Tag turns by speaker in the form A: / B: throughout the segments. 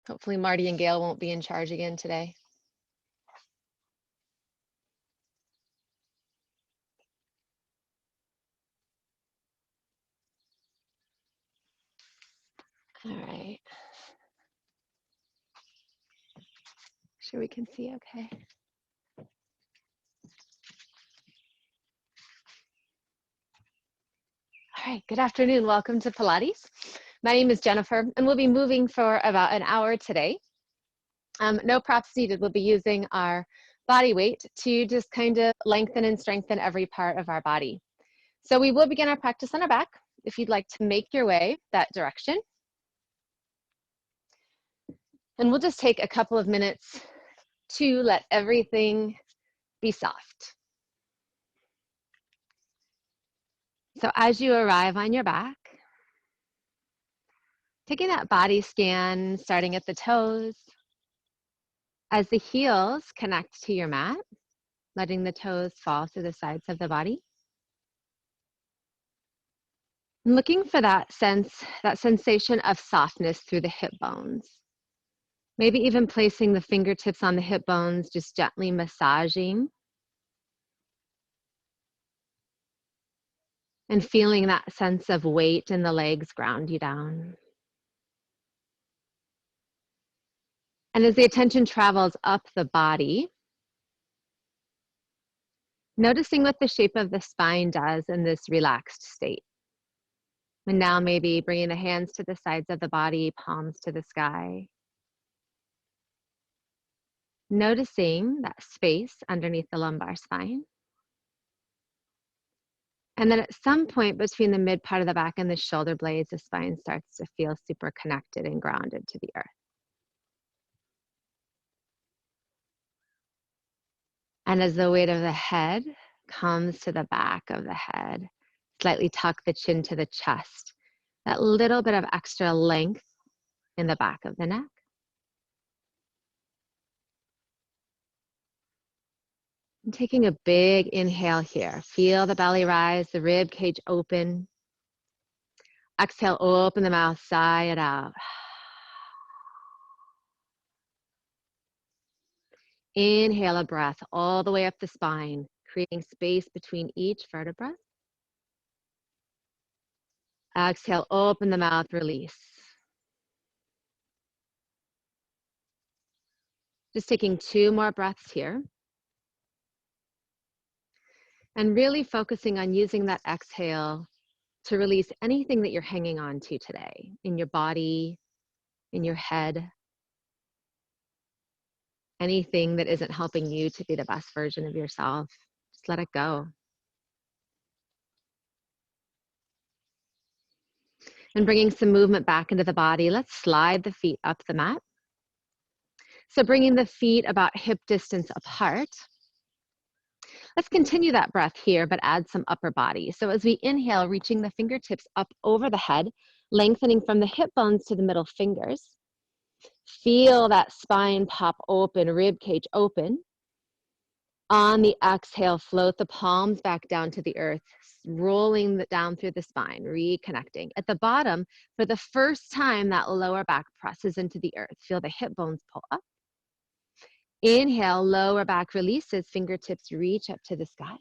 A: Hopefully Marty and Gail won't be in charge again today. All right. Sure we can see okay. All right, good afternoon. Welcome to Pilates. My name is Jennifer, and we'll be moving for about an hour today. No props needed. We'll be using our body weight to just kind of lengthen and strengthen every part of our body. So we will begin our practice on our back. If you'd like to make your way that direction. And we'll just take a couple of minutes to let everything be soft. So as you arrive on your back, taking that body scan, starting at the toes, as the heels connect to your mat, letting the toes fall through the sides of the body. And looking for that sensation of softness through the hip bones. Maybe even placing the fingertips on the hip bones, just gently massaging. And feeling that sense of weight in the legs ground you down. And as the attention travels up the body, noticing what the shape of the spine does in this relaxed state. And now maybe bringing the hands to the sides of the body, palms to the sky. Noticing that space underneath the lumbar spine. And then at some point between the mid part of the back and the shoulder blades, the spine starts to feel super connected and grounded to the earth. And as the weight of the head comes to the back of the head, slightly tuck the chin to the chest. That little bit of extra length in the back of the neck. And taking a big inhale here. Feel the belly rise, the rib cage open. Exhale, open the mouth, sigh it out. Inhale a breath all the way up the spine, creating space between each vertebra. Exhale, open the mouth, release. Just taking 2 more breaths here. And really focusing on using that exhale to release anything that you're hanging on to today in your body, in your head, anything that isn't helping you to be the best version of yourself. Just let it go. And bringing some movement back into the body, let's slide the feet up the mat. So bringing the feet about hip distance apart. Let's continue that breath here, but add some upper body. So as we inhale, reaching the fingertips up over the head, lengthening from the hip bones to the middle fingers. Feel that spine pop open, rib cage open. On the exhale, float the palms back down to the earth, rolling down through the spine, reconnecting. At the bottom, for the first time, that lower back presses into the earth. Feel the hip bones pull up. Inhale, lower back releases, fingertips reach up to the sky.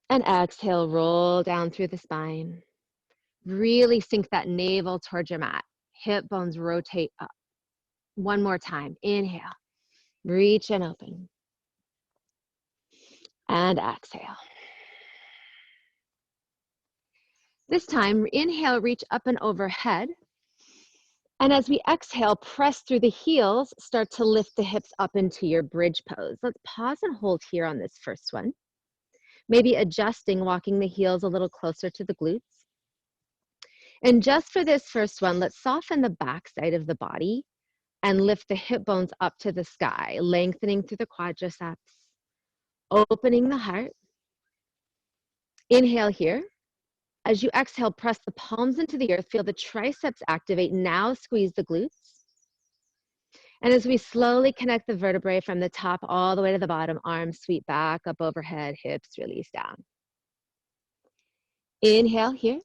A: And exhale, roll down through the spine. Really sink that navel towards your mat. Hip bones rotate up. One more time. Inhale, reach and open. And exhale. This time, inhale, reach up and overhead. And as we exhale, press through the heels, start to lift the hips up into your bridge pose. Let's pause and hold here on this first one. Maybe adjusting, walking the heels a little closer to the glutes. And just for this first one, let's soften the back side of the body and lift the hip bones up to the sky, lengthening through the quadriceps, opening the heart. Inhale here. As you exhale, press the palms into the earth, feel the triceps activate. Now squeeze the glutes. And as we slowly connect the vertebrae from the top all the way to the bottom, arms sweep back, up overhead, hips release down. Inhale here.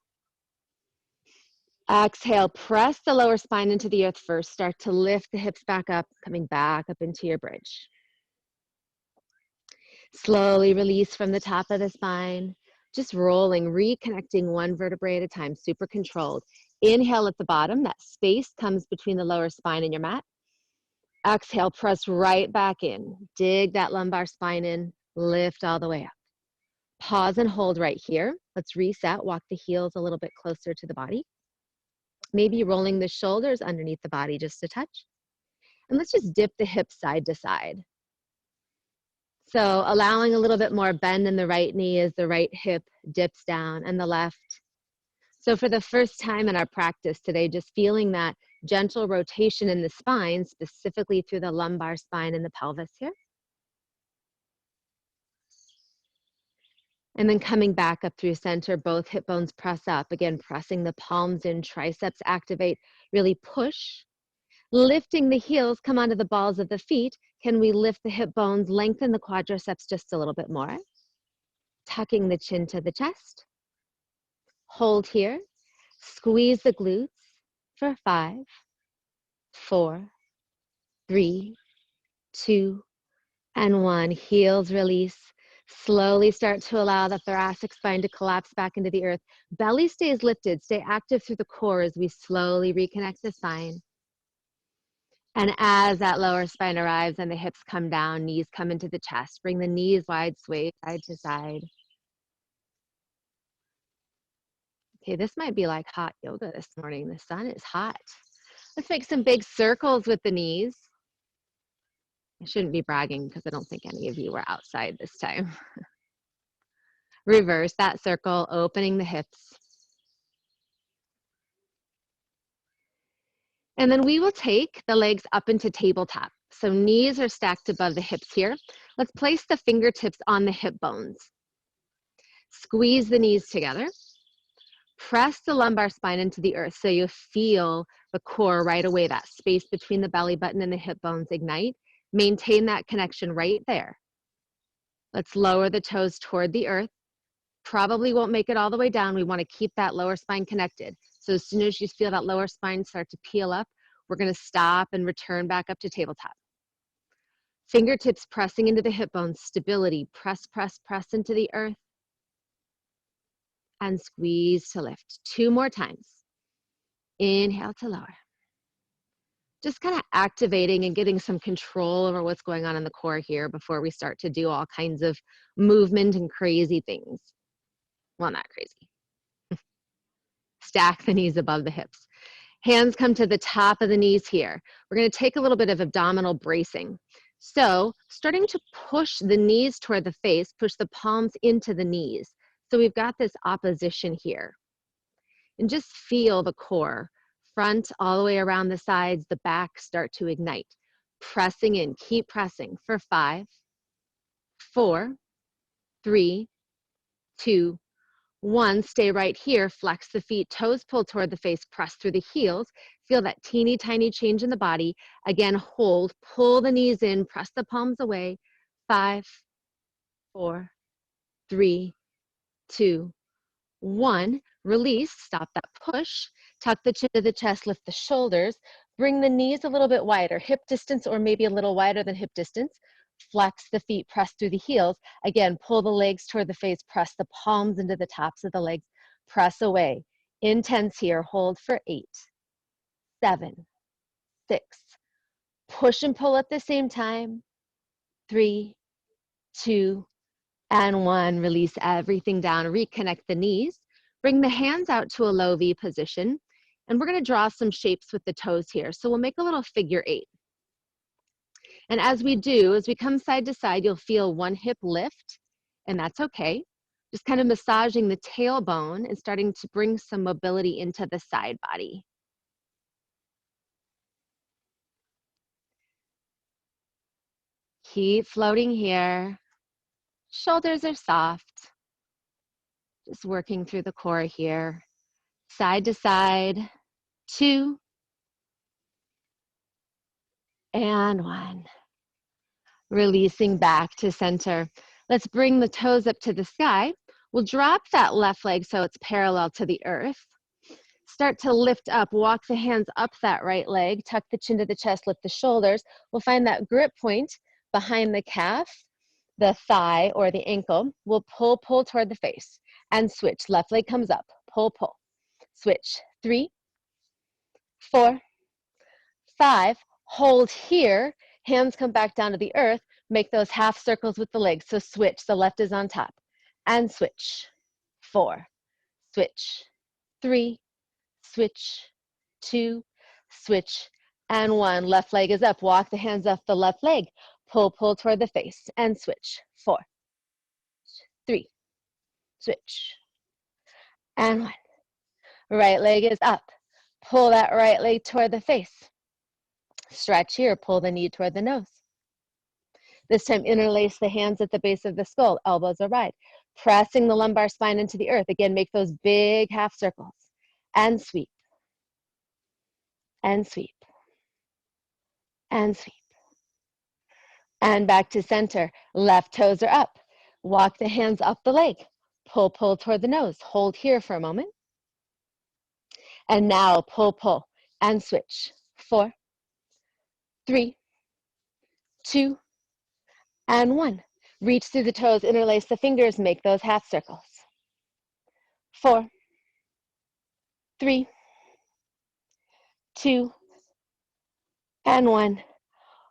A: Exhale, press the lower spine into the earth first. Start to lift the hips back up, coming back up into your bridge. Slowly release from the top of the spine, just rolling, reconnecting one vertebrae at a time, super controlled. Inhale at the bottom, that space comes between the lower spine and your mat. Exhale, press right back in. Dig that lumbar spine in, lift all the way up. Pause and hold right here. Let's reset, walk the heels a little bit closer to the body. Maybe rolling the shoulders underneath the body just a touch. And let's just dip the hips side to side. So allowing a little bit more bend in the right knee as the right hip dips down and the left. So for the first time in our practice today, just feeling that gentle rotation in the spine, specifically through the lumbar spine and the pelvis here. And then coming back up through center, both hip bones press up. Again, pressing the palms in, triceps activate, really push. Lifting the heels, come onto the balls of the feet. Can we lift the hip bones, lengthen the quadriceps just a little bit more? Tucking the chin to the chest. Hold here. Squeeze the glutes for 5, 4, 3, 2, and 1. Heels release. Slowly start to allow the thoracic spine to collapse back into the earth. Belly stays lifted. Stay active through the core as we slowly reconnect the spine. And as that lower spine arrives and the hips come down, knees come into the chest. Bring the knees wide, sway side to side. Okay, this might be like hot yoga this morning. The sun is hot. Let's make some big circles with the knees. I shouldn't be bragging because I don't think any of you were outside this time. Reverse that circle, opening the hips. And then we will take the legs up into tabletop. So knees are stacked above the hips here. Let's place the fingertips on the hip bones. Squeeze the knees together. Press the lumbar spine into the earth so you feel the core right away, that space between the belly button and the hip bones ignite. Maintain that connection right there. Let's lower the toes toward the earth. Probably won't make it all the way down. We want to keep that lower spine connected. So as soon as you feel that lower spine start to peel up, we're going to stop and return back up to tabletop. Fingertips pressing into the hip bones, stability. Press, press, press into the earth. And squeeze to lift. 2 more times. Inhale to lower. Just kind of activating and getting some control over what's going on in the core here before we start to do all kinds of movement and crazy things. Well, not crazy. Stack the knees above the hips. Hands come to the top of the knees here. We're going to take a little bit of abdominal bracing. So starting to push the knees toward the face, push the palms into the knees. So we've got this opposition here. And just feel the core, front all the way around the sides, the back start to ignite. Pressing in, keep pressing for 5, 4, 3, 2, 1. Stay right here, flex the feet, toes pull toward the face, press through the heels. Feel that teeny tiny change in the body. Again, hold, pull the knees in, press the palms away. 5, 4, 3, 2, 1. Release, stop that push. Tuck the chin to the chest, lift the shoulders. Bring the knees a little bit wider, hip distance or maybe a little wider than hip distance. Flex the feet, press through the heels. Again, pull the legs toward the face, press the palms into the tops of the legs. Press away. Intense here, hold for 8, 7, 6. Push and pull at the same time. 3, 2, and 1. Release everything down, reconnect the knees. Bring the hands out to a low V position. And we're going to draw some shapes with the toes here. So we'll make a little figure 8. And as we do, as we come side to side, you'll feel one hip lift, and that's okay. Just kind of massaging the tailbone and starting to bring some mobility into the side body. Keep floating here. Shoulders are soft. Just working through the core here. Side to side. 2. And 1. Releasing back to center. Let's bring the toes up to the sky. We'll drop that left leg so it's parallel to the earth. start to lift up. Walk the hands up that right leg, tuck the chin to the chest, lift the shoulders. We'll find that grip point behind the calf, the thigh or the ankle. We'll pull toward the face and switch. Left leg comes up, pull, switch. 3, 4, 5, hold here. Hands come back down to the earth. Make those half circles with the legs. So switch, the left is on top. And switch. 4, switch. 3, switch. 2, switch. And 1. Left leg is up. Walk the hands off the left leg. Pull toward the face. And switch. 4, 3, switch. And 1. Right leg is up. Pull that right leg toward the face. Stretch here. Pull the knee toward the nose. This time, interlace the hands at the base of the skull. Elbows are wide. Pressing the lumbar spine into the earth. Again, make those big half circles. And sweep. And sweep. And sweep. And back to center. Left toes are up. Walk the hands up the leg. Pull toward the nose. Hold here for a moment. And now pull, and switch. 4, 3, 2, and 1. Reach through the toes, interlace the fingers, make those half circles. 4, 3, 2, and 1.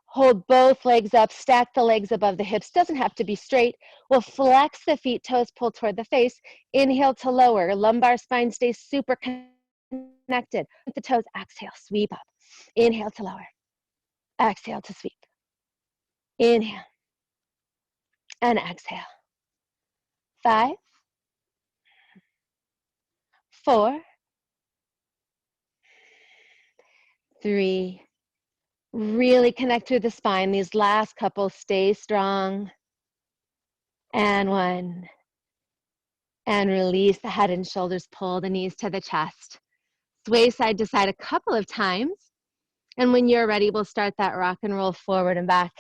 A: Hold both legs up, stack the legs above the hips. Doesn't have to be straight. We'll flex the feet, toes pull toward the face. Inhale to lower. Lumbar spine stays super connected. With the toes, exhale, sweep up. Inhale to lower. Exhale to sweep. Inhale. And exhale. 5, 4, 3. Really connect through the spine. These last couple, stay strong. And 1. And release the head and shoulders. Pull the knees to the chest. Sway side to side a couple of times. And when you're ready, we'll start that rock and roll forward and back.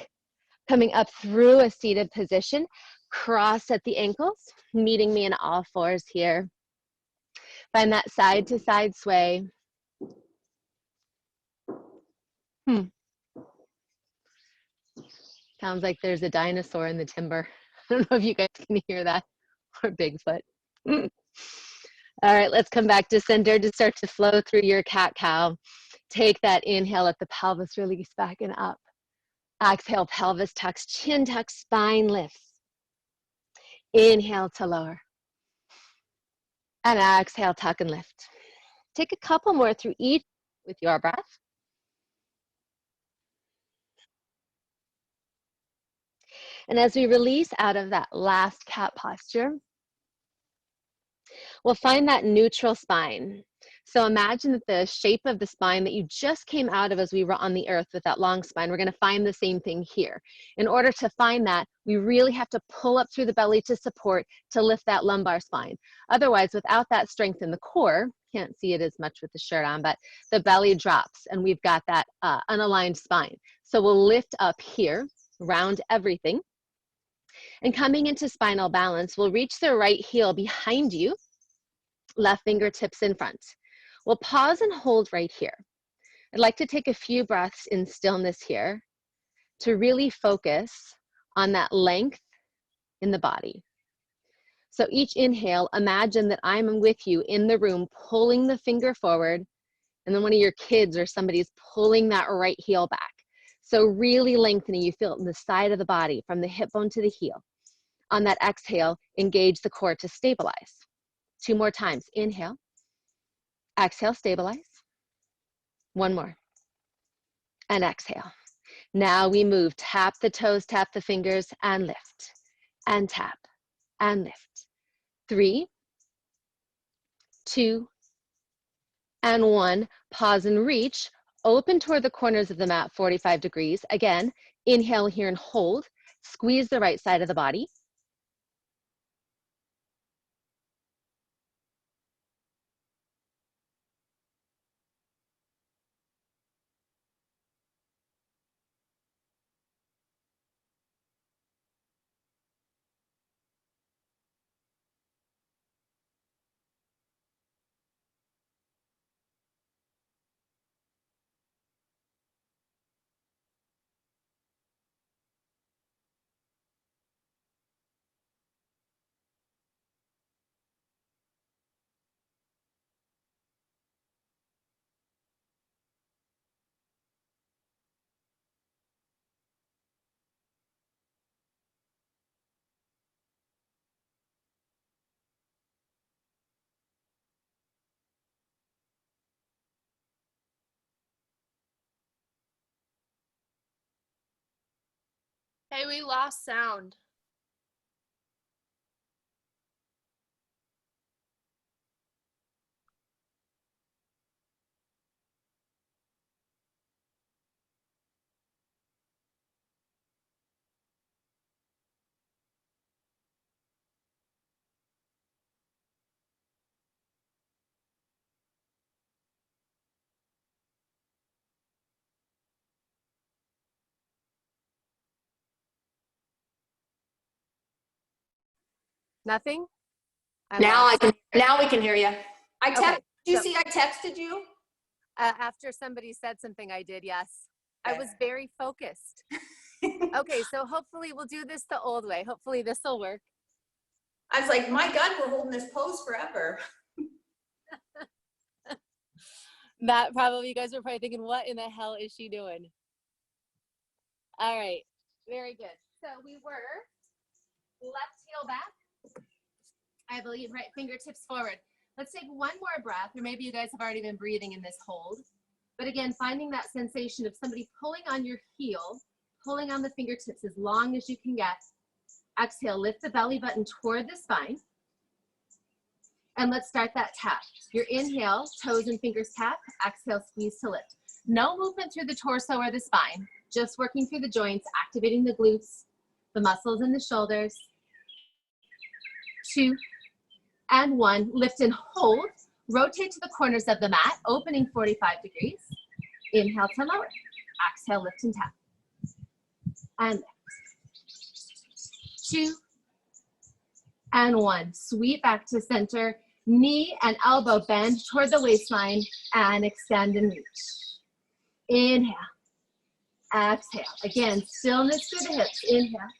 A: Coming up through a seated position. Cross at the ankles. Meeting me in all fours here. Find that side to side sway. Sounds like there's a dinosaur in the timber. I don't know if you guys can hear that, or Bigfoot. All right, let's come back to center to start to flow through your cat-cow. Take that inhale, let the pelvis release back and up. Exhale, pelvis tucks, chin tucks, spine lifts. Inhale to lower. And exhale, tuck and lift. Take a couple more through each with your breath. And as we release out of that last cat posture, we'll find that neutral spine. So imagine that the shape of the spine that you just came out of as we were on the earth with that long spine, we're going to find the same thing here. In order to find that, we really have to pull up through the belly to support, to lift that lumbar spine. Otherwise, without that strength in the core, can't see it as much with the shirt on, but the belly drops and we've got that unaligned spine. So we'll lift up here, round everything. And coming into spinal balance, we'll reach the right heel behind you, left fingertips in front. We'll pause and hold right here. I'd like to take a few breaths in stillness here to really focus on that length in the body. So each inhale, imagine that I'm with you in the room, pulling the finger forward, and then one of your kids or somebody's pulling that right heel back. So really lengthening, you feel it in the side of the body, from the hip bone to the heel. On that exhale, engage the core to stabilize. 2 more times. Inhale. Exhale, stabilize. 1 more. And exhale. Now we move. Tap the toes, tap the fingers, and lift. And tap. And lift. 3, 2, and 1. Pause and reach. Open toward the corners of the mat, 45 degrees. Again, inhale here and hold. Squeeze the right side of the body.
B: Hey, we lost sound. Nothing?
C: Now we can hear you. I texted you?
B: After somebody said something, I did, yes. Okay. I was very focused. Okay, so hopefully we'll do this the old way. Hopefully this will work.
C: I was like, my God, we're holding this pose forever.
B: That probably, you guys were probably thinking, what in the hell is she doing? All right, very good. So we were left heel back, I believe, right fingertips forward. Let's take one more breath, or maybe you guys have already been breathing in this hold. But again, finding that sensation of somebody pulling on your heel, pulling on the fingertips as long as you can get. Exhale, lift the belly button toward the spine. And let's start that tap. Your inhale, toes and fingers tap. Exhale, squeeze to lift. No movement through the torso or the spine, just working through the joints, activating the glutes, the muscles in the shoulders. 2 and 1, lift and hold. Rotate to the corners of the mat, opening 45 degrees. Inhale to lower. Exhale, lift and tap. And lift. 2 and 1. Sweep back to center. Knee and elbow bend toward the waistline and extend and reach. Inhale. Exhale. Again, stillness through the hips. Inhale.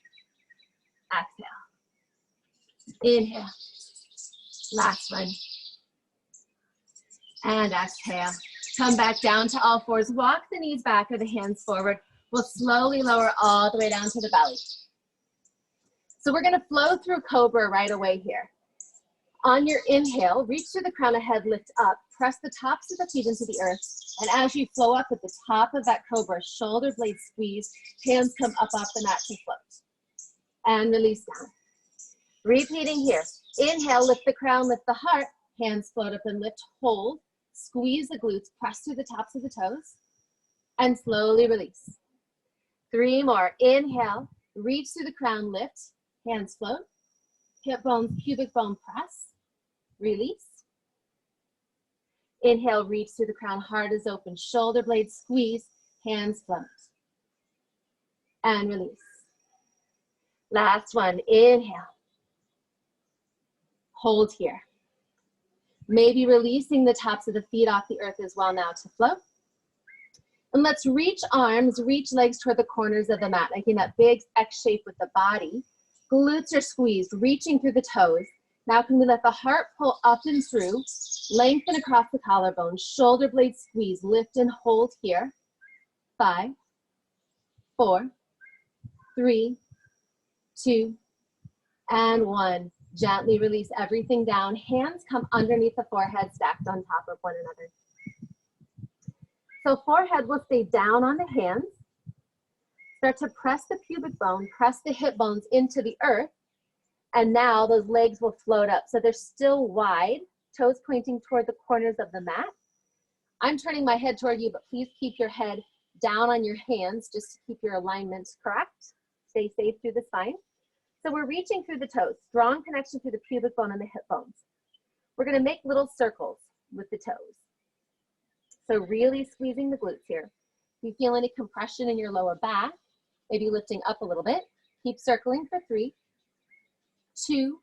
B: Exhale. Inhale. Last one. And exhale. Come back down to all fours. Walk the knees back or the hands forward. We'll slowly lower all the way down to the belly. So we're going to flow through Cobra right away here. On your inhale, reach through the crown of head, lift up, press the tops of the feet into the earth. And as you flow up at the top of that Cobra, shoulder blades squeeze, hands come up off the mat to float. And release down. Repeating here. Inhale, lift the crown, lift the heart, hands float up and lift, hold, squeeze the glutes, press through the tops of the toes, and slowly release. 3 more. Inhale, reach through the crown, lift, hands float, hip bones, pubic bone press, release. Inhale, reach through the crown, heart is open, shoulder blades squeeze, hands float, and release. Last one. Inhale. Hold here. Maybe releasing the tops of the feet off the earth as well now to float. And let's reach arms, reach legs toward the corners of the mat, making that big X shape with the body. Glutes are squeezed, reaching through the toes. Now can we let the heart pull up and through, lengthen across the collarbone, shoulder blades squeeze, lift and hold here. 5, 4, 3, 2, and 1. Gently release everything down. Hands come underneath the forehead, stacked on top of one another. So forehead will stay down on the hands. Start to press the pubic bone, press the hip bones into the earth. And now those legs will float up. So they're still wide, toes pointing toward the corners of the mat. I'm turning my head toward you, but please keep your head down on your hands just to keep your alignments correct. Stay safe through the spine. So we're reaching through the toes, strong connection through the pubic bone and the hip bones. We're gonna make little circles with the toes. So really squeezing the glutes here. If you feel any compression in your lower back, maybe lifting up a little bit, keep circling for 3, 2,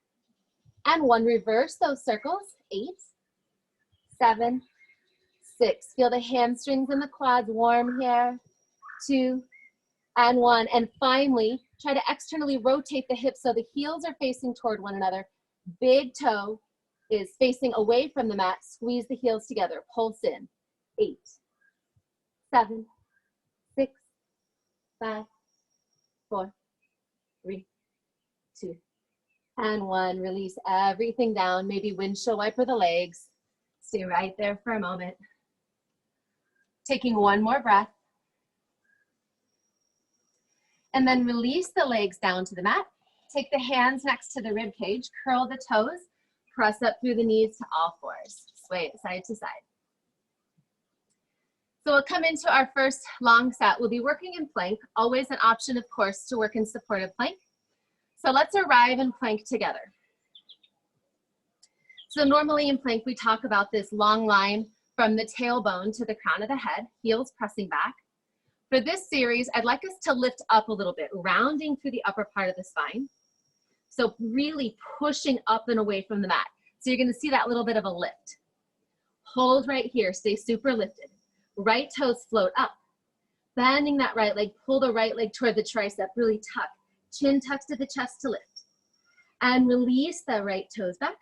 B: and 1. Reverse those circles. 8, 7, 6. Feel the hamstrings and the quads warm here. 2, and 1. And finally, try to externally rotate the hips so the heels are facing toward one another. Big toe is facing away from the mat. Squeeze the heels together. Pulse in. 8, 7, 6, 5, 4, 3, 2, and 1. Release everything down. Maybe windshield wiper the legs. Stay right there for a moment. Taking one more breath. And then release the legs down to the mat. Take the hands next to the rib cage, curl the toes, press up through the knees to all fours. Sway it side to side. So we'll come into our first long set. We'll be working in plank, always an option, of course, to work in supported plank. So let's arrive in plank together. So normally in plank, we talk about this long line from the tailbone to the crown of the head, heels pressing back. For this series, I'd like us to lift up a little bit, rounding through the upper part of the spine. So really pushing up and away from the mat. So you're gonna see that little bit of a lift. Hold right here, stay super lifted. Right toes float up. Bending that right leg, pull the right leg toward the tricep, really tuck. Chin tucks to the chest to lift. And release the right toes back.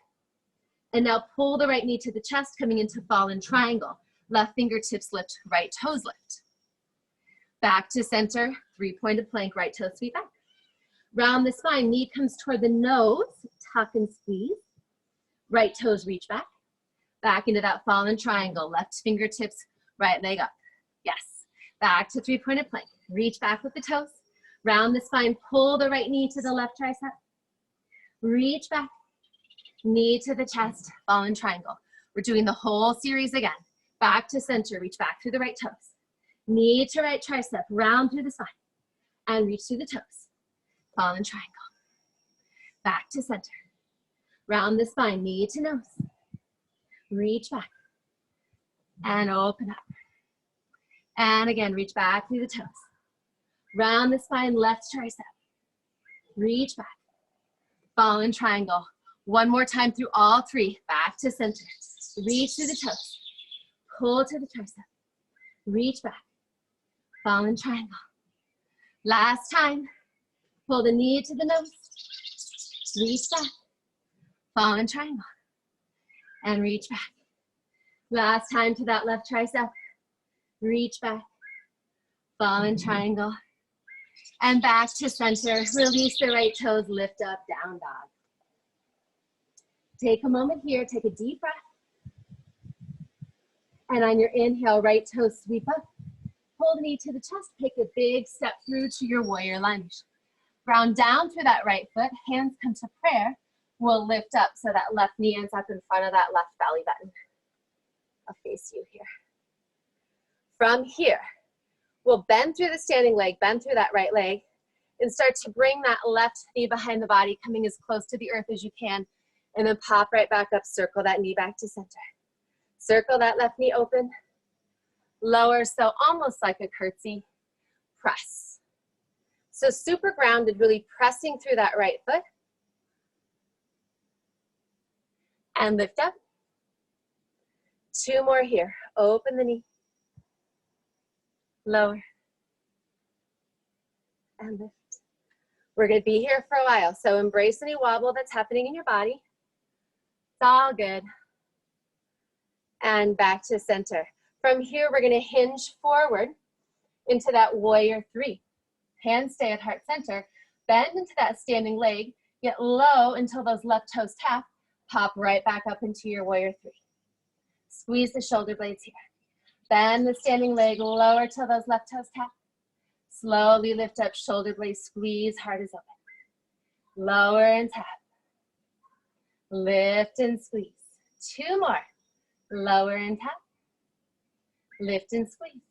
B: And now pull the right knee to the chest, coming into fallen triangle. Left fingertips lift, right toes lift. Back to center, three-pointed plank, right toes sweep back. Round the spine, knee comes toward the nose, tuck and squeeze. Right toes reach back. Back into that fallen triangle, left fingertips, right leg up. Yes. Back to three-pointed plank. Reach back with the toes. Round the spine, pull the right knee to the left tricep. Reach back. Knee to the chest, fallen triangle. We're doing the whole series again. Back to center, reach back through the right toes. Knee to right tricep, round through the spine. And reach through the toes. Fallen triangle. Back to center. Round the spine, knee to nose. Reach back. And open up. And again, reach back through the toes. Round the spine, left tricep. Reach back. Fallen triangle. One more time through all three. Back to center. Reach through the toes. Pull to the tricep. Reach back. Fallen triangle. Last time. Pull the knee to the nose. Reach back. Fallen triangle. And reach back. Last time to that left tricep. Reach back. Fallen triangle. And back to center. Release the right toes. Lift up, down dog. Take a moment here. Take a deep breath. And on your inhale, right toes sweep up. Pull the knee to the chest. Take a big step through to your warrior lunge. Ground down through that right foot. Hands come to prayer. We'll lift up so that left knee ends up in front of that left belly button. I'll face you here. From here, we'll bend through the standing leg, bend through that right leg, and start to bring that left knee behind the body, coming as close to the earth as you can, and then pop right back up, circle that knee back to center. Circle that left knee open, lower, so almost like a curtsy, press. So super grounded, really pressing through that right foot. And lift up. Two more here. Open the knee. Lower. And lift. We're going to be here for a while, so embrace any wobble that's happening in your body. It's all good. And back to center. From here, we're going to hinge forward into that warrior three. Hands stay at heart center. Bend into that standing leg. Get low until those left toes tap. Pop right back up into your warrior three. Squeeze the shoulder blades here. Bend the standing leg lower till those left toes tap. Slowly lift up, shoulder blades squeeze, heart is open. Lower and tap. Lift and squeeze. Two more. Lower and tap. Lift and squeeze.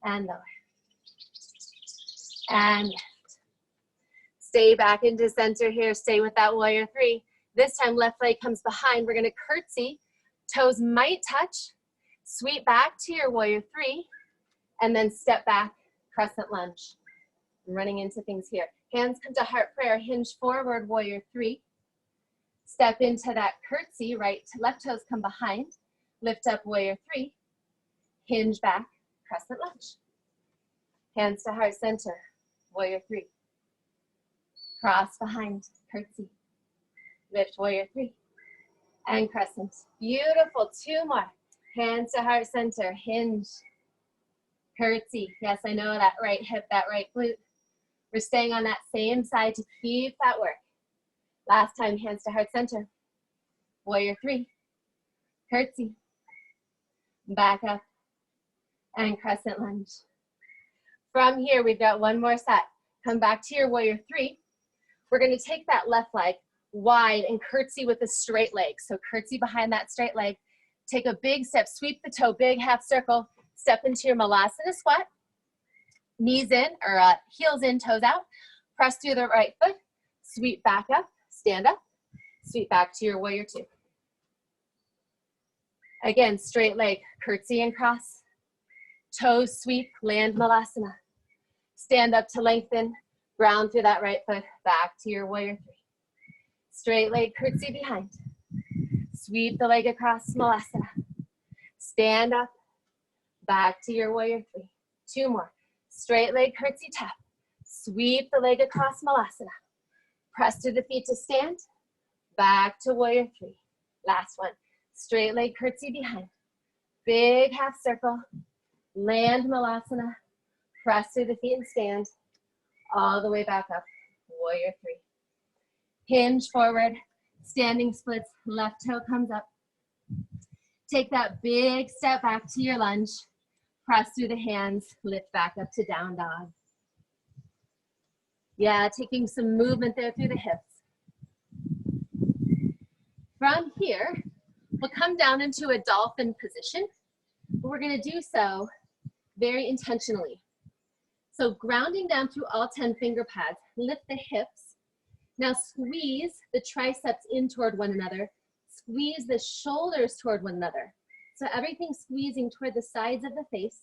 B: And lower. And lift. Stay back into center here. Stay with that warrior three. This time, left leg comes behind. We're going to curtsy. Toes might touch. Sweep back to your warrior three. And then step back, crescent lunge. I'm running into things here. Hands come to heart prayer. Hinge forward, warrior three. Step into that curtsy. Right to left toes come behind. Lift up, warrior three. Hinge back, crescent lunge. Hands to heart center, warrior three. Cross behind, curtsy. Lift, warrior three. And crescent. Beautiful. Two more. Hands to heart center, hinge. Curtsy. Yes, I know that right hip, that right glute. We're staying on that same side to keep that work. Last time, hands to heart center. Warrior three. Curtsy. Back up. And crescent lunge. From here, we've got one more set. Come back to your warrior three. We're gonna take that left leg wide and curtsy with a straight leg. So curtsy behind that straight leg. Take a big step, sweep the toe, big half circle, step into your malasana squat. Knees in, or heels in, toes out. Press through the right foot, sweep back up, stand up, sweep back to your warrior two. Again, straight leg, curtsy and cross. Toes sweep, land malasana. Stand up to lengthen, ground through that right foot, back to your warrior three. Straight leg, curtsy behind. Sweep the leg across, malasana. Stand up, back to your warrior three. Two more. Straight leg, curtsy tap. Sweep the leg across, malasana. Press through the feet to stand, back to warrior three. Last one. Straight leg, curtsy behind. Big half circle, land malasana. Press through the feet and stand, all the way back up, warrior three. Hinge forward, standing splits, left toe comes up. Take that big step back to your lunge. Press through the hands, lift back up to down dog. Yeah, taking some movement there through the hips. From here, we'll come down into a dolphin position. But we're gonna do so very intentionally. So grounding down through all 10 finger pads, lift the hips. Now squeeze the triceps in toward one another. Squeeze the shoulders toward one another. So everything squeezing toward the sides of the face.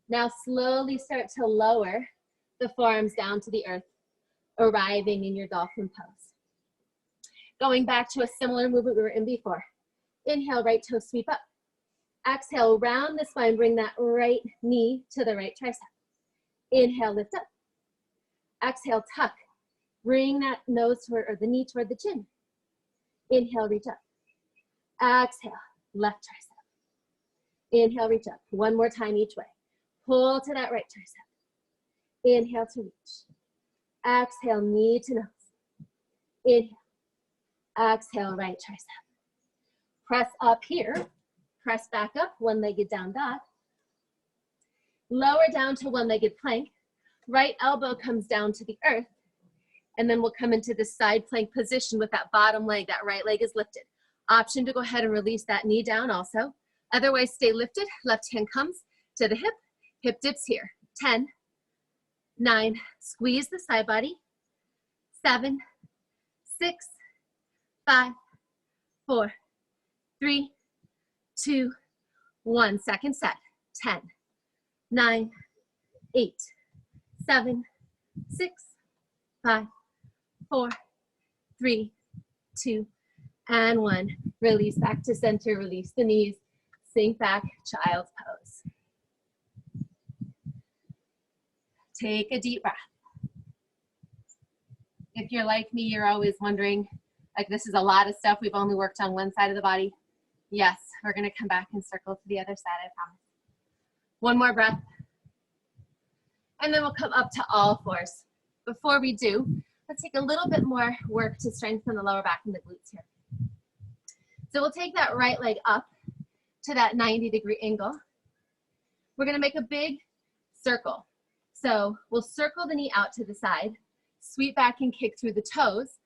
B: Now slowly start to lower the forearms down to the earth, arriving in your dolphin pose. Going back to a similar movement we were in before. Inhale, right toe sweep up. Exhale, round the spine, bring that right knee to the right tricep. Inhale, lift up. Exhale, tuck. Bring that nose toward, or the knee toward the chin. Inhale, reach up. Exhale, left tricep. Inhale, reach up. One more time each way. Pull to that right tricep. Inhale to reach. Exhale, knee to nose. Inhale. Exhale, right tricep. Press up here. Press back up, one-legged down dog. Lower down to one-legged plank. Right elbow comes down to the earth. And then we'll come into the side plank position with that bottom leg. That right leg is lifted. Option to go ahead and release that knee down also. Otherwise, stay lifted. Left hand comes to the hip. Hip dips here. 10, 9, squeeze the side body. 7, 6, 5, 4, 3, 2, 1. Second set. 10, 9, 8, 7, 6, 5, 4, 3, 2, and 1. Release back to center, release the knees, sink back, child's pose. Take a deep breath. If you're like me, you're always wondering, like, this is a lot of stuff. We've only worked on one side of the body. Yes, we're gonna come back and circle to the other side, I promise. One more breath. And then we'll come up to all fours. Before we do, let's take a little bit more work to strengthen the lower back and the glutes here. So we'll take that right leg up to that 90-degree angle. We're gonna make a big circle. So we'll circle the knee out to the side, sweep back and kick through the toes,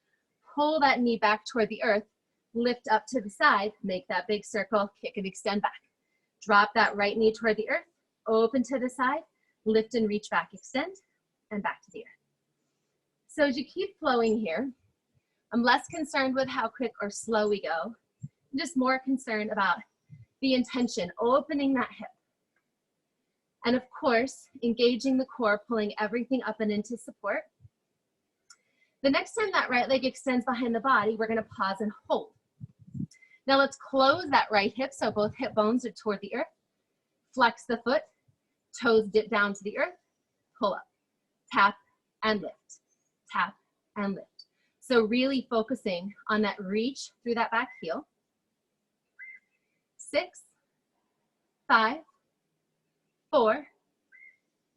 B: pull that knee back toward the earth, lift up to the side, make that big circle, kick and extend back. Drop that right knee toward the earth, open to the side, lift and reach back, extend, and back to the earth. So as you keep flowing here, I'm less concerned with how quick or slow we go. I'm just more concerned about the intention, opening that hip. And of course, engaging the core, pulling everything up and into support. The next time that right leg extends behind the body, we're gonna pause and hold. Now let's close that right hip so both hip bones are toward the earth. Flex the foot, toes dip down to the earth, pull up, tap and lift, tap and lift. So really focusing on that reach through that back heel. 6, 5, 4,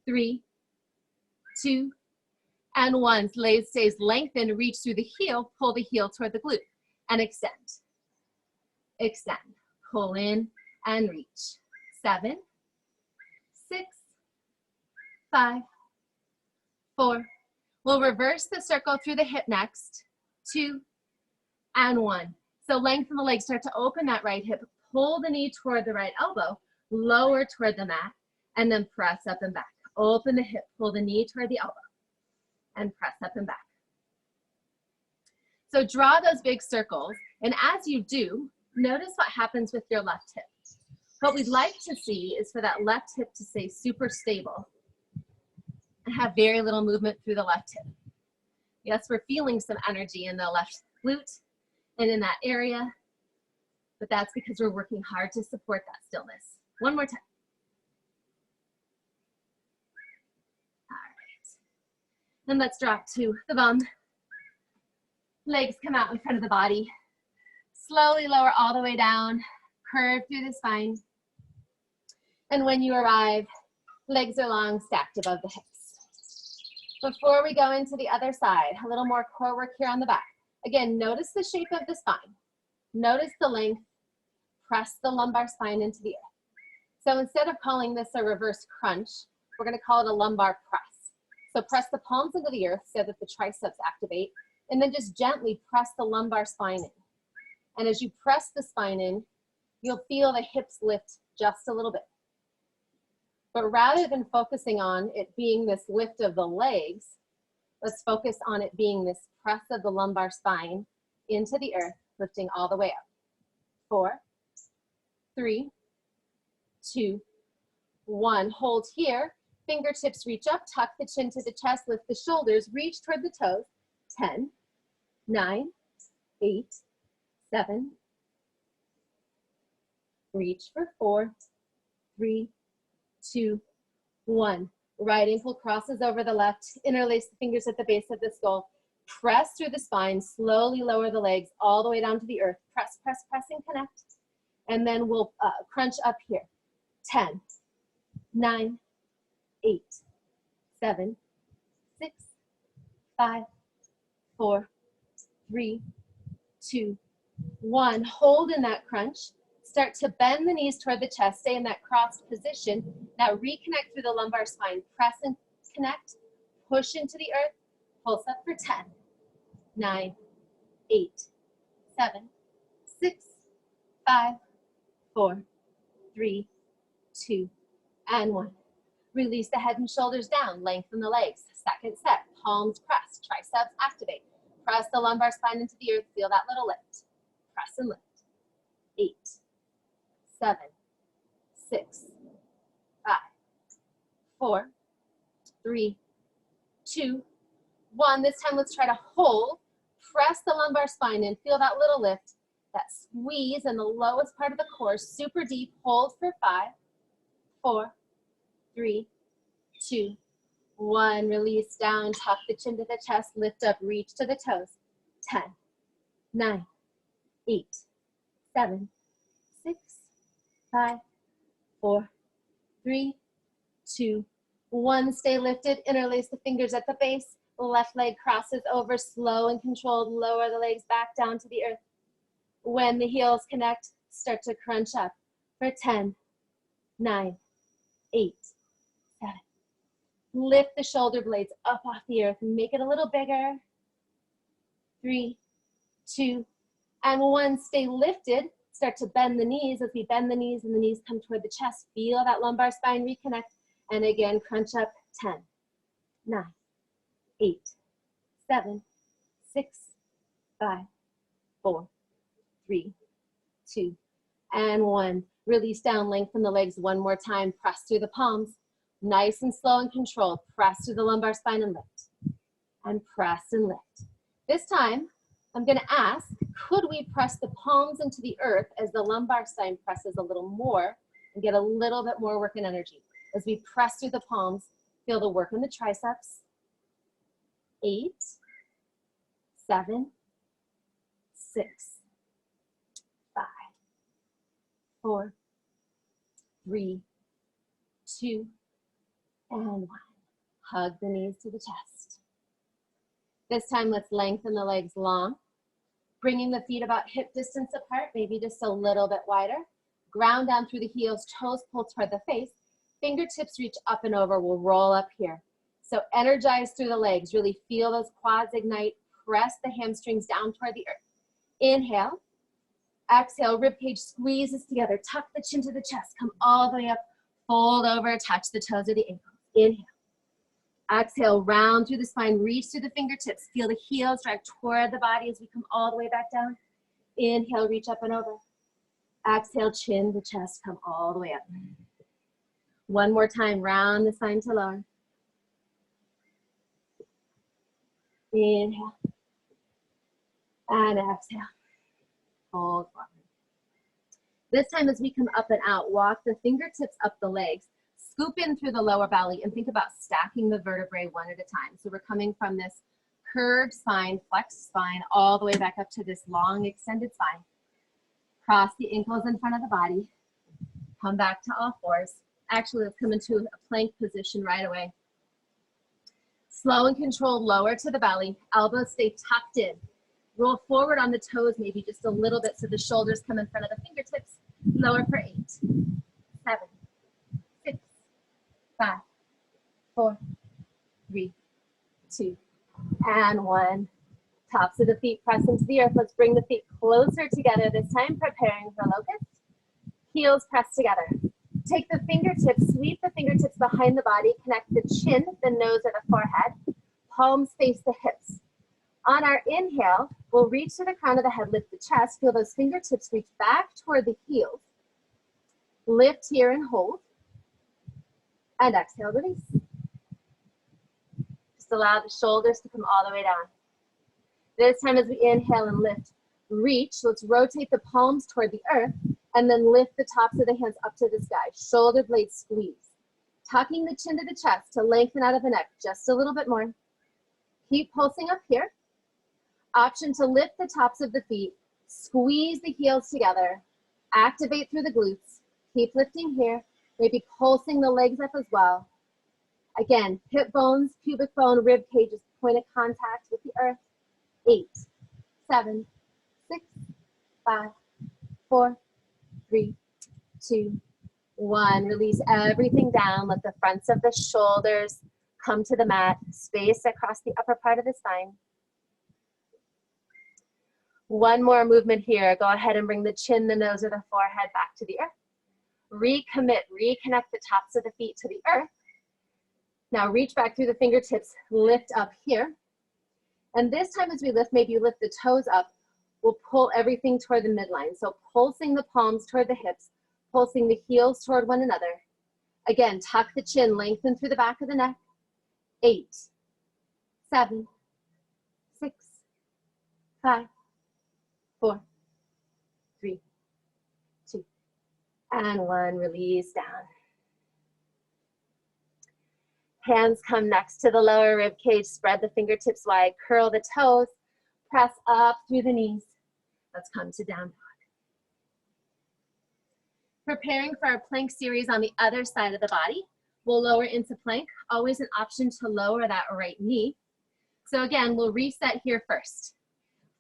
B: 3, 2, and 1. Leg stays lengthened, reach through the heel, pull the heel toward the glute, and extend. Extend, pull in and reach. 7, 6, 5, 4. We'll reverse the circle through the hip next. 2 and 1. So lengthen the legs, start to open that right hip, pull the knee toward the right elbow, lower toward the mat, and then press up and back. Open the hip, pull the knee toward the elbow, and press up and back. So draw those big circles, and as you do, notice what happens with your left hip. What we'd like to see is for that left hip to stay super stable and have very little movement through the left hip. Yes, we're feeling some energy in the left glute and in that area, but that's because we're working hard to support that stillness. One more time. All right. Then let's drop to the bum. Legs come out in front of the body. Slowly lower all the way down, curve through the spine. And when you arrive, legs are long, stacked above the hips. Before we go into the other side, a little more core work here on the back. Again, notice the shape of the spine. Notice the length. Press the lumbar spine into the earth. So instead of calling this a reverse crunch, we're going to call it a lumbar press. So press the palms into the earth so that the triceps activate, and then just gently press the lumbar spine in. And as you press the spine in, you'll feel the hips lift just a little bit. But rather than focusing on it being this lift of the legs, let's focus on it being this press of the lumbar spine into the earth, lifting all the way up. 4, 3, 2, 1. Hold here. Fingertips reach up, tuck the chin to the chest, lift the shoulders, reach toward the toes. 10, 9, 8, 7. Reach for 4, 3, 2, 1. Right ankle crosses over the left. Interlace the fingers at the base of the skull. Press through the spine. Slowly lower the legs all the way down to the earth. Press, press, press, and connect. And then we'll crunch up here. 10, 9, 8, 7, 6, 5, 4, 3, 2, 1. Hold in that crunch. Start to bend the knees toward the chest. Stay in that crossed position. Now reconnect through the lumbar spine. Press and connect. Push into the earth. Pulse up for 10, 9, 8, 7, 6, 5, 4, 3, 2, and 1. Release the head and shoulders down. Lengthen the legs. Second set. Palms press. Triceps activate. Press the lumbar spine into the earth. Feel that little lift. Press and lift. 8, 7, 6, 5, 4, 3, 2, 1. This time let's try to hold. Press the lumbar spine in. Feel that little lift. That squeeze in the lowest part of the core. Super deep. Hold for 5, 4, 3, 2, 1. Release down. Tuck the chin to the chest. Lift up. Reach to the toes. 10, 9, 8, 7, 6, 5, 4, 3, 2, 1. Stay lifted. Interlace the fingers at the base. Left leg crosses over. Slow and controlled. Lower the legs back down to the earth. When the heels connect, start to crunch up for 10, 9, 8, 7. Lift the shoulder blades up off the earth. Make it a little bigger. 3, 2, and 1. Stay lifted. Start to bend the knees. As we bend the knees and the knees come toward the chest, feel that lumbar spine reconnect. And again, crunch up. 10, 9, 8, 7, 6, 5, 4, 3, 2, and 1. Release down, lengthen the legs one more time. Press through the palms. Nice and slow and controlled. Press through the lumbar spine and lift. And press and lift. This time, I'm going to ask, could we press the palms into the earth as the lumbar spine presses a little more and get a little bit more work and energy? As we press through the palms, feel the work in the triceps. 8, 7, 6, 5, 4, 3, 2, and 1. Hug the knees to the chest. This time, let's lengthen the legs long, bringing the feet about hip distance apart, maybe just a little bit wider. Ground down through the heels, toes pull toward the face. Fingertips reach up and over. We'll roll up here. So energize through the legs. Really feel those quads ignite. Press the hamstrings down toward the earth. Inhale. Exhale, ribcage squeezes together. Tuck the chin to the chest. Come all the way up. Fold over, touch the toes or the ankles. Inhale. Exhale, round through the spine. Reach through the fingertips. Feel the heels drive toward the body as we come all the way back down. Inhale, reach up and over. Exhale, chin to chest. Come all the way up. One more time, round the spine to lower. Inhale. And exhale. Fold forward. This time as we come up and out, walk the fingertips up the legs, scoop in through the lower belly, and think about stacking the vertebrae one at a time. So we're coming from this curved spine, flexed spine, all the way back up to this long extended spine. Cross the ankles in front of the body. Come back to all fours. Actually, let's come into a plank position right away. Slow and controlled, lower to the belly. Elbows stay tucked in. Roll forward on the toes, maybe just a little bit so the shoulders come in front of the fingertips. Lower for 8, 7, 6, 5, 4, 3, 2, and 1. Tops of the feet press into the earth. Let's bring the feet closer together this time, preparing for locust. Heels press together. Take the fingertips, sweep the fingertips behind the body, connect the chin, the nose, or the forehead. Palms face the hips. On our inhale, we'll reach to the crown of the head, lift the chest, feel those fingertips reach back toward the heels. Lift here and hold. And exhale, release. Just allow the shoulders to come all the way down. This time as we inhale and lift, reach. Let's rotate the palms toward the earth and then lift the tops of the hands up to the sky. Shoulder blades squeeze. Tucking the chin to the chest to lengthen out of the neck just a little bit more. Keep pulsing up here. Option to lift the tops of the feet, squeeze the heels together, activate through the glutes. Keep lifting here, maybe pulsing the legs up as well. Again, hip bones, pubic bone, rib cages, point of contact with the earth. 8, 7, 6, 5, 4, 3, 2, 1. Release everything down. Let the fronts of the shoulders come to the mat. Space across the upper part of the spine. One more movement here. Go ahead and bring the chin, the nose, or the forehead back to the earth. Recommit, reconnect the tops of the feet to the earth. Now reach back through the fingertips, lift up here. And this time as we lift, maybe you lift the toes up. We'll pull everything toward the midline. So pulsing the palms toward the hips, pulsing the heels toward one another. Again, tuck the chin, lengthen through the back of the neck. 8, 7, 6, 5, 4, 3, 2, and 1. Release down. Hands come next to the lower rib cage. Spread the fingertips wide. Curl the toes. Press up through the knees. Let's come to down dog. Preparing for our plank series on the other side of the body. We'll lower into plank. Always an option to lower that right knee. So again, we'll reset here first.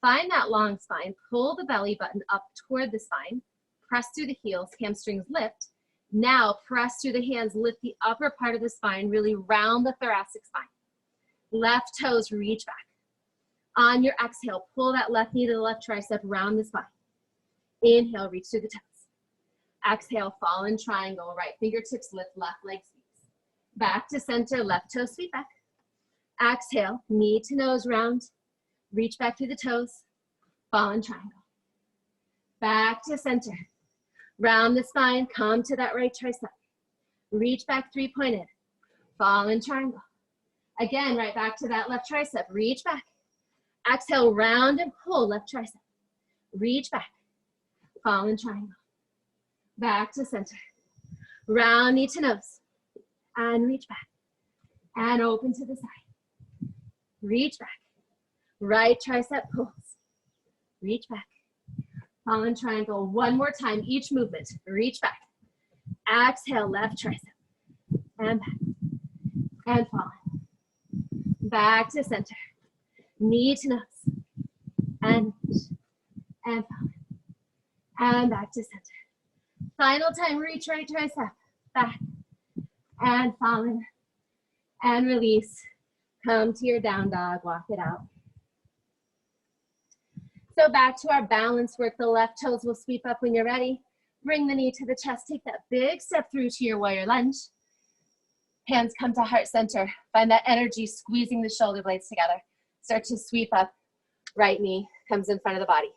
B: Find that long spine, pull the belly button up toward the spine, press through the heels, hamstrings lift. Now press through the hands, lift the upper part of the spine, really round the thoracic spine. Left toes reach back. On your exhale, pull that left knee to the left tricep, round the spine. Inhale, reach through the toes. Exhale, fall in triangle, right fingertips lift, left leg squeeze. Back to center, left toe sweep back. Exhale, knee to nose round. Reach back through the toes, fall in triangle. Back to center. Round the spine, come to that right tricep. Reach back, three-pointed. Fall in triangle. Again, right back to that left tricep. Reach back. Exhale, round and pull left tricep. Reach back. Fall in triangle. Back to center. Round knee to nose. And reach back. And open to the side. Reach back. Right tricep pulls. Reach back. Fall in triangle. One more time, each movement. Reach back. Exhale, left tricep. And back. And fall in. Back to center. Knee to nose. And reach. And fall in. And back to center. Final time, reach right tricep. Back. And fall in. and release. Come to your down dog, walk it out. So back to our balance work. The left toes will sweep up when you're ready. Bring the knee to the chest. Take that big step through to your warrior lunge. Hands come to heart center. Find that energy squeezing the shoulder blades together. Start to sweep up. Right knee comes in front of the body.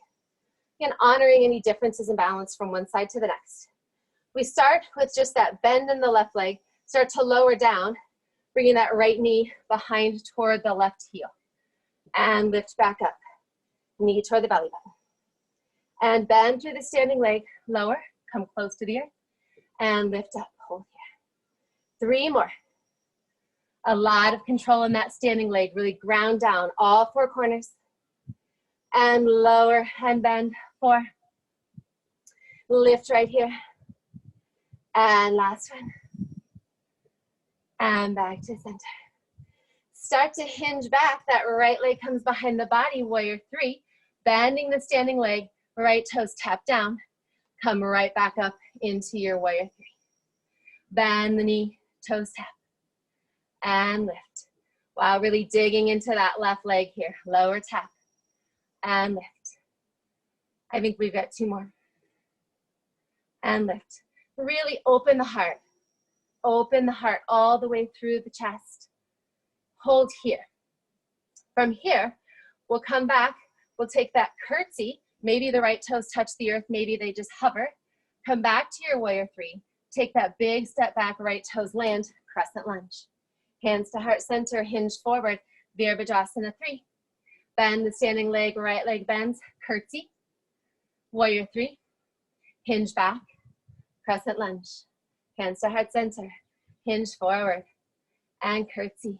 B: Again, honoring any differences in balance from one side to the next. We start with just that bend in the left leg. Start to lower down, bringing that right knee behind toward the left heel. And lift back up. Knee toward the belly button. And bend through the standing leg. Lower, come close to the earth. And lift up, hold here. 3 more. A lot of control in that standing leg. Really ground down all 4 corners. And lower and bend. 4. Lift right here. And last one. And back to center. Start to hinge back. That right leg comes behind the body, warrior 3. Bending the standing leg, right toes tap down. Come right back up into your warrior 3. Bend the knee, toes tap. And lift. Wow, really digging into that left leg here. Lower tap. And lift. I think we've got 2 more. And lift. Really open the heart. Open the heart all the way through the chest. Hold here. From here, we'll come back. We'll take that curtsy. Maybe the right toes touch the earth. Maybe they just hover. Come back to your warrior 3. Take that big step back. Right toes land. Crescent lunge. Hands to heart center. Hinge forward. Virabhadrasana 3. Bend the standing leg. Right leg bends. Curtsy. Warrior 3. Hinge back. Crescent lunge. Hands to heart center. Hinge forward. And curtsy.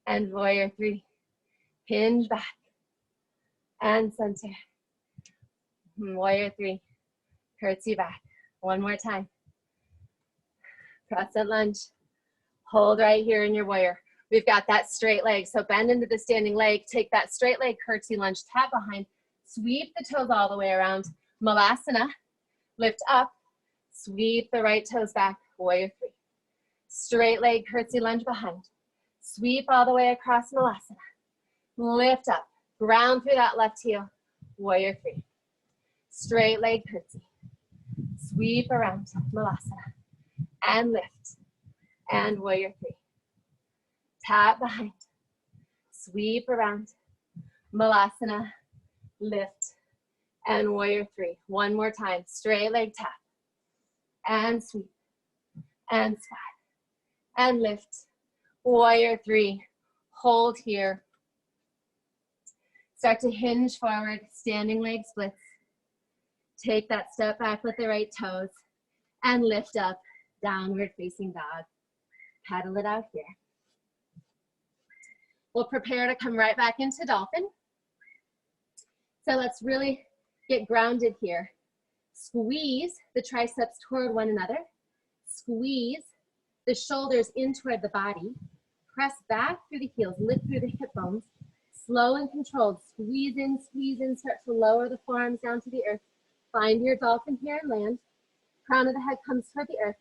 B: And warrior 3. Hinge back. And center. Warrior 3. Curtsy back. 1 more time. Crescent lunge. Hold right here in your warrior. We've got that straight leg. So bend into the standing leg. Take that straight leg, curtsy lunge, tap behind. Sweep the toes all the way around. Malasana. Lift up. Sweep the right toes back. Warrior 3. Straight leg, curtsy lunge behind. Sweep all the way across Malasana. Lift up. Ground through that left heel. Warrior 3. Straight leg, curtsy. Sweep around. Malasana. And lift. And warrior 3. Tap behind. Sweep around. Malasana. Lift. And warrior 3. 1 more time. Straight leg tap. And sweep. And squat. And lift. Warrior 3. Hold here. Start to hinge forward. Standing leg splits. Take that step back with the right toes. And lift up. Downward facing dog. Paddle it out here. We'll prepare to come right back into dolphin. So let's really get grounded here. Squeeze the triceps toward one another. Squeeze the shoulders in toward the body. Press back through the heels, lift through the hip bones. Slow and controlled. Squeeze in, start to lower the forearms down to the earth. Find your dolphin here and land. Crown of the head comes toward the earth.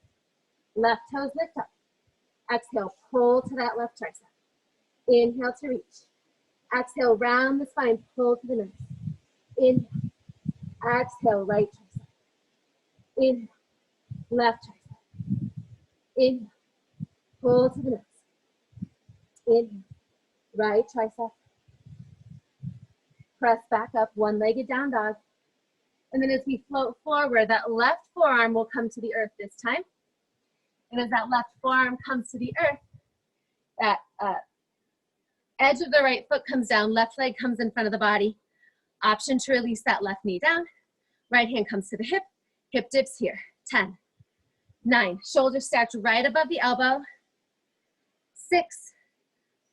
B: Left toes lift up. Exhale, pull to that left tricep. Inhale to reach. Exhale, round the spine, pull to the nose. Inhale. Exhale, right tricep. Inhale. Left tricep. Inhale. Pull to the nose. Inhale. Right tricep. Press back up, one-legged down dog. And then as we float forward, that left forearm will come to the earth this time. And as that left forearm comes to the earth, that edge of the right foot comes down, left leg comes in front of the body. Option to release that left knee down. Right hand comes to the hip dips here. 10, 9, shoulders stacked right above the elbow. 6,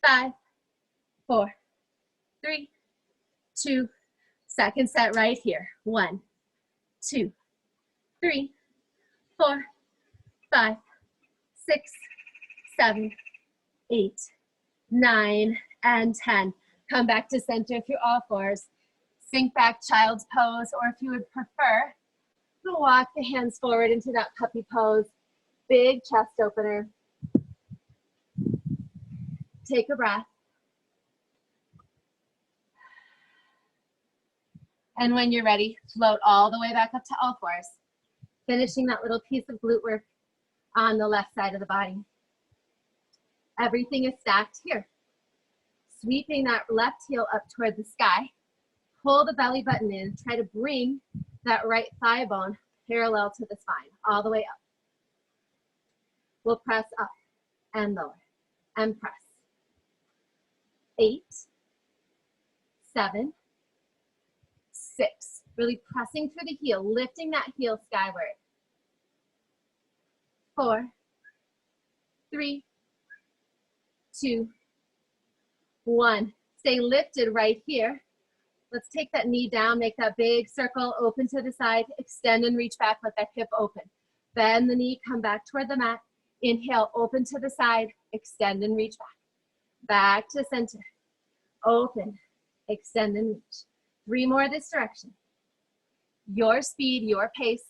B: 5, 4, 3, 2, second set right here. 1, 2, 3, 4, 5, 6, 7, 8, 9, and 10. Come back to center through all fours. Sink back, child's pose, or if you would prefer, walk the hands forward into that puppy pose. Big chest opener. Take a breath. And when you're ready, float all the way back up to all fours, finishing that little piece of glute work on the left side of the body. Everything is stacked here. Sweeping that left heel up toward the sky. Pull the belly button in. Try to bring that right thigh bone parallel to the spine, all the way up. We'll press up and lower and press. 8, 7, 6. Really pressing through the heel, lifting that heel skyward. 4, 3, 2, 1. Stay lifted right here. Let's take that knee down, make that big circle, open to the side, extend and reach back, let that hip open. Bend the knee, come back toward the mat. Inhale, open to the side, extend and reach back. Back to center. Open, extend and reach. 3 more this direction. Your speed, your pace.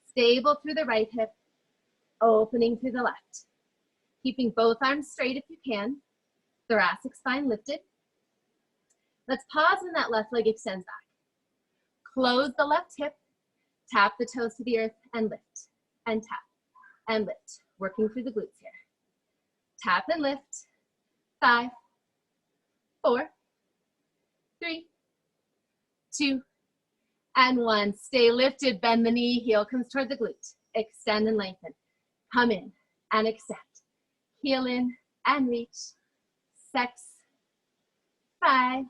B: Stable through the right hip, opening through the left. Keeping both arms straight if you can. Thoracic spine lifted. Let's pause when that left leg extends back. Close the left hip. Tap the toes to the earth and lift. And tap and lift. Working through the glutes here. Tap and lift. 5, 4, 3, 2, and 1. Stay lifted, bend the knee, heel comes toward the glute. Extend and lengthen. Come in and extend. Heel in and reach. 6, 5,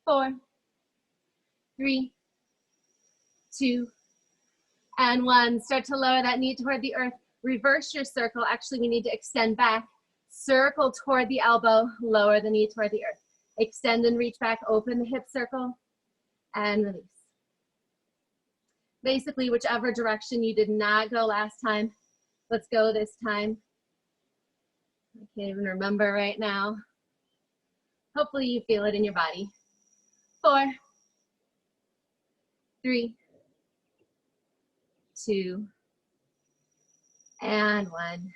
B: 4, 3, 2, and 1. Start to lower that knee toward the earth. Reverse your circle. Actually, we need to extend back. Circle toward the elbow, lower the knee toward the earth. Extend and reach back, open the hip circle, and release. Basically, whichever direction you did not go last time, let's go this time. I can't even remember right now. Hopefully you feel it in your body. 4, 3, 2, and 1.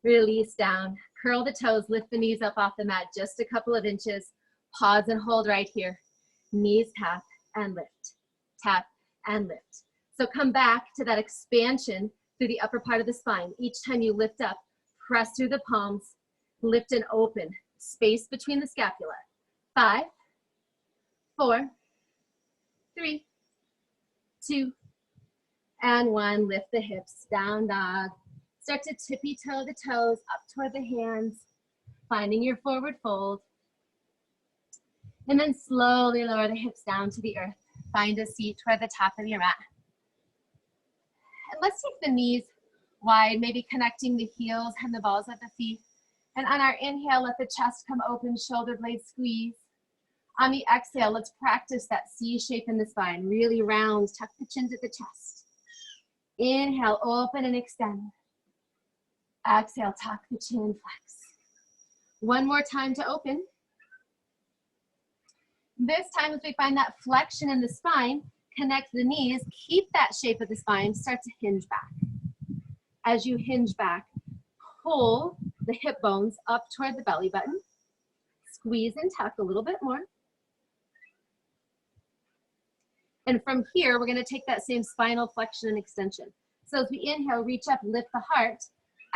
B: Release down. Curl the toes, lift the knees up off the mat just a couple of inches. Pause and hold right here. Knees tap and lift. Tap and lift. So come back to that expansion through the upper part of the spine. Each time you lift up, press through the palms, lift and open. Space between the scapula. 5, 4, 3, 2, and 1. Lift the hips, down dog. Start to tippy toe the toes up toward the hands, finding your forward fold. And then slowly lower the hips down to the earth. Find a seat toward the top of your mat. And let's take the knees wide, maybe connecting the heels and the balls of the feet. And on our inhale, let the chest come open, shoulder blades squeeze. On the exhale, let's practice that C shape in the spine. Really round, tuck the chin to the chest. Inhale, open and extend. Exhale, tuck the chin, flex. One more time to open. This time, as we find that flexion in the spine, connect the knees, keep that shape of the spine, start to hinge back. As you hinge back, pull the hip bones up toward the belly button. Squeeze and tuck a little bit more. And from here, we're going to take that same spinal flexion and extension. So as we inhale, reach up, lift the heart.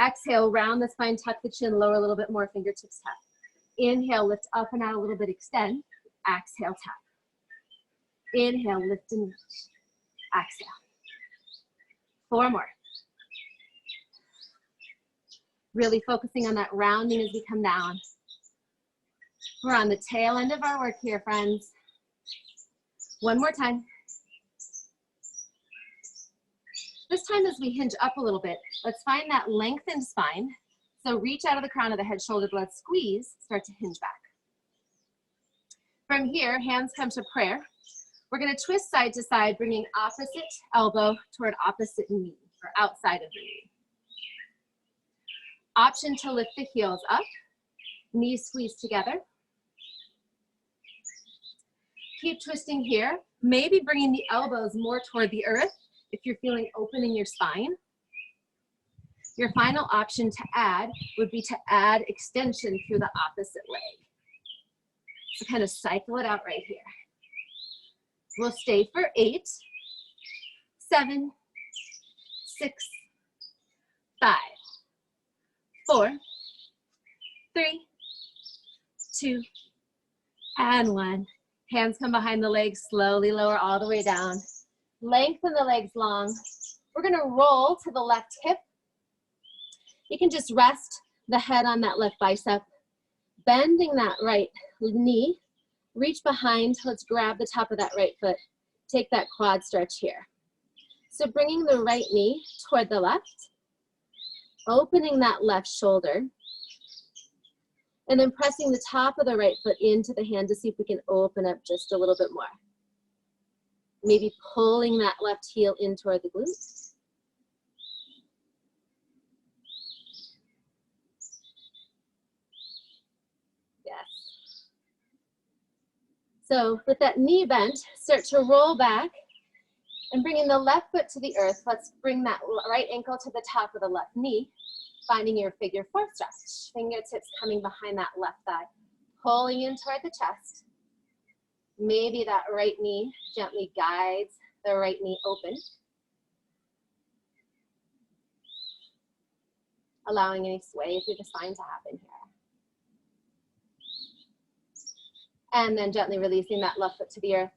B: Exhale, round the spine, tuck the chin, lower a little bit more, fingertips tap. Inhale, lift up and out a little bit, extend. Exhale, tap. Inhale, lift and reach. Exhale. 4 more. Really focusing on that rounding as we come down. We're on the tail end of our work here, friends. One more time. This time as we hinge up a little bit, let's find that lengthened spine. So reach out of the crown of the head, shoulder blades, squeeze, start to hinge back. From here, hands come to prayer. We're going to twist side to side, bringing opposite elbow toward opposite knee, or outside of the knee. Option to lift the heels up, knees squeeze together. Keep twisting here, maybe bringing the elbows more toward the earth if you're feeling open in your spine. Your final option to add would be to add extension through the opposite leg. So kind of cycle it out right here. We'll stay for 8, 7, 6, 5, 4, 3, 2, and 1. Hands come behind the legs, slowly lower all the way down. Lengthen the legs long. We're gonna roll to the left hip. You can just rest the head on that left bicep, bending that right knee, reach behind, let's grab the top of that right foot, take that quad stretch here. So bringing the right knee toward the left, opening that left shoulder, and then pressing the top of the right foot into the hand to see if we can open up just a little bit more. Maybe pulling that left heel in toward the glutes. So with that knee bent, start to roll back and bringing the left foot to the earth. Let's bring that right ankle to the top of the left knee, finding your figure 4 stretch. Fingertips coming behind that left thigh, pulling in toward the chest. Maybe that right knee gently guides the right knee open, allowing any sway through the spine to happen here. And then gently releasing that left foot to the earth.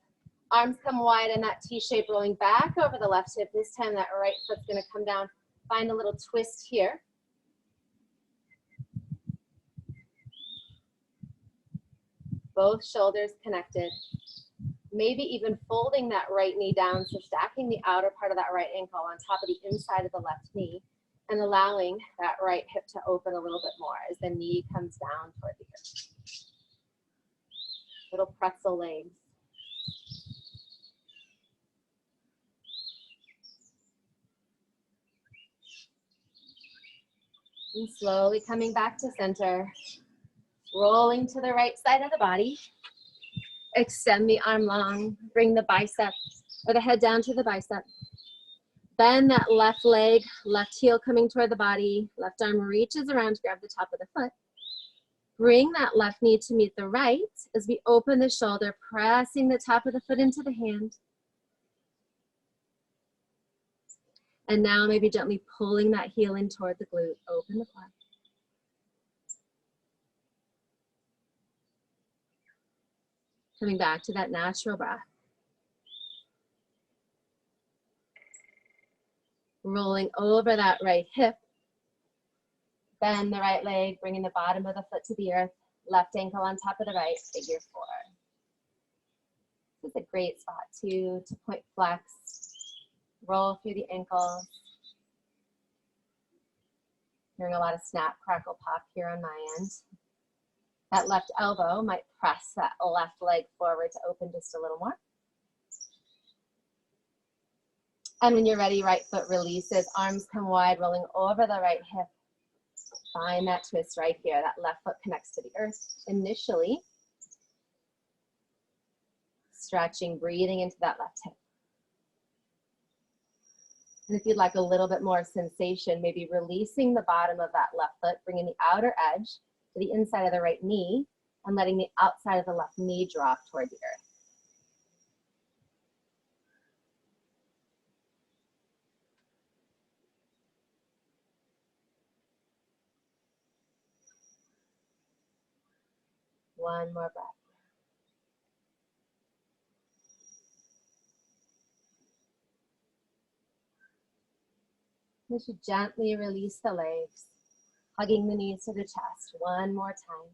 B: Arms come wide in that T shape, rolling back over the left hip. This time that right foot's gonna come down. Find a little twist here. Both shoulders connected. Maybe even folding that right knee down, so stacking the outer part of that right ankle on top of the inside of the left knee and allowing that right hip to open a little bit more as the knee comes down toward the earth. Little pretzel legs. And slowly coming back to center, rolling to the right side of the body. Extend the arm long, bring the bicep or the head down to the bicep. Bend that left leg, left heel coming toward the body, left arm reaches around to grab the top of the foot. Bring that left knee to meet the right as we open the shoulder, pressing the top of the foot into the hand. And now maybe gently pulling that heel in toward the glute, open the quad. Coming back to that natural breath. Rolling over that right hip. Bend the right leg, bringing the bottom of the foot to the earth. Left ankle on top of the right, figure 4. This is a great spot too, to point flex. Roll through the ankles. Hearing a lot of snap, crackle, pop here on my end. That left elbow might press that left leg forward to open just a little more. And when you're ready, right foot releases, arms come wide, rolling over the right hip. Find that twist right here. That left foot connects to the earth initially. Stretching, breathing into that left hip. And if you'd like a little bit more sensation, maybe releasing the bottom of that left foot, bringing the outer edge to the inside of the right knee and letting the outside of the left knee drop toward the earth. One more breath. You should gently release the legs, hugging the knees to the chest one more time.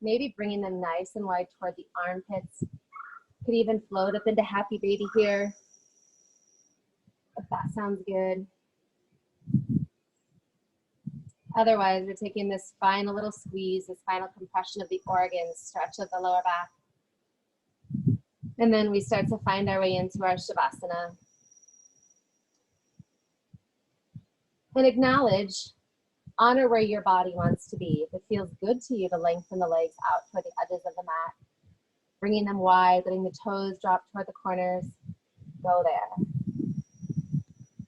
B: Maybe bringing them nice and wide toward the armpits. Could even float up into happy baby here, if that sounds good. Otherwise, we're taking this final little squeeze, this final compression of the organs, stretch of the lower back. And then we start to find our way into our Shavasana. And acknowledge, honor where your body wants to be. If it feels good to you to lengthen the legs out toward the edges of the mat, bringing them wide, letting the toes drop toward the corners, go there.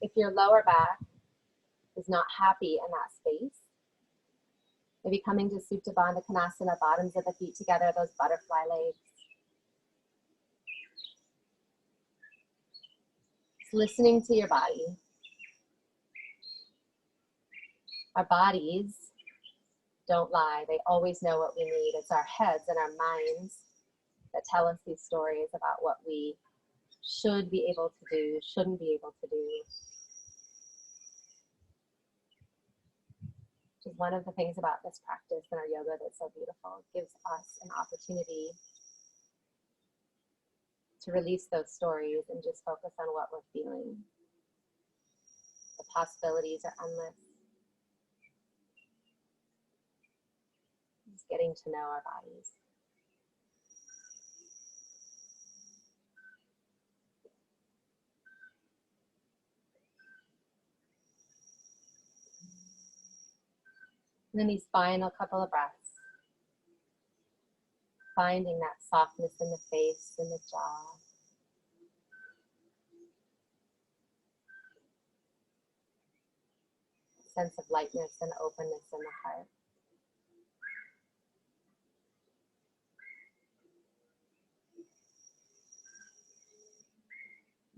B: If your lower back is is not happy in that space. Maybe coming to Supta Bandha Konasana, bottoms of the feet together, those butterfly legs. Just listening to your body. Our bodies don't lie. They always know what we need. It's our heads and our minds that tell us these stories about what we should be able to do, shouldn't be able to do. Which is one of the things about this practice and our yoga that's so beautiful. It gives us an opportunity to release those stories and just focus on what we're feeling. The possibilities are endless. Just getting to know our bodies. And then these final couple of breaths. Finding that softness in the face and the jaw. Sense of lightness and openness in the heart.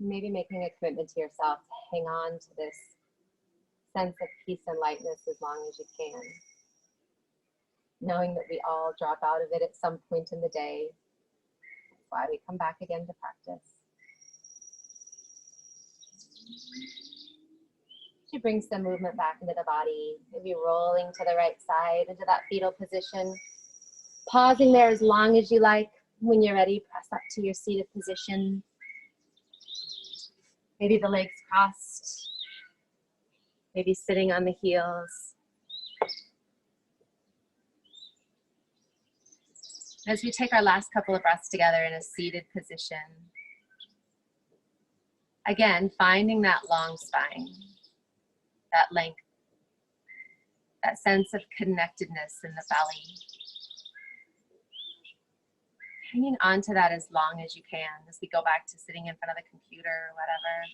B: Maybe making a commitment to yourself to hang on to this sense of peace and lightness as long as you can. Knowing that we all drop out of it at some point in the day. That's why we come back again to practice. To bring some movement back into the body, maybe rolling to the right side into that fetal position. Pausing there as long as you like. When you're ready, press up to your seated position. Maybe the legs crossed. Maybe sitting on the heels. As we take our last couple of breaths together in a seated position. Again, finding that long spine, that length, that sense of connectedness in the belly. Hanging on to that as long as you can as we go back to sitting in front of the computer or whatever.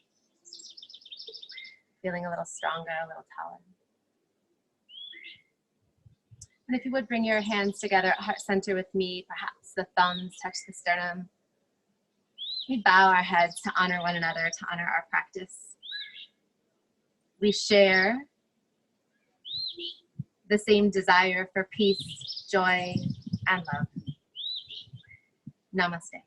B: Feeling a little stronger, a little taller. And if you would bring your hands together at heart center with me, perhaps the thumbs touch the sternum. We bow our heads to honor one another, to honor our practice. We share the same desire for peace, joy, and love. Namaste.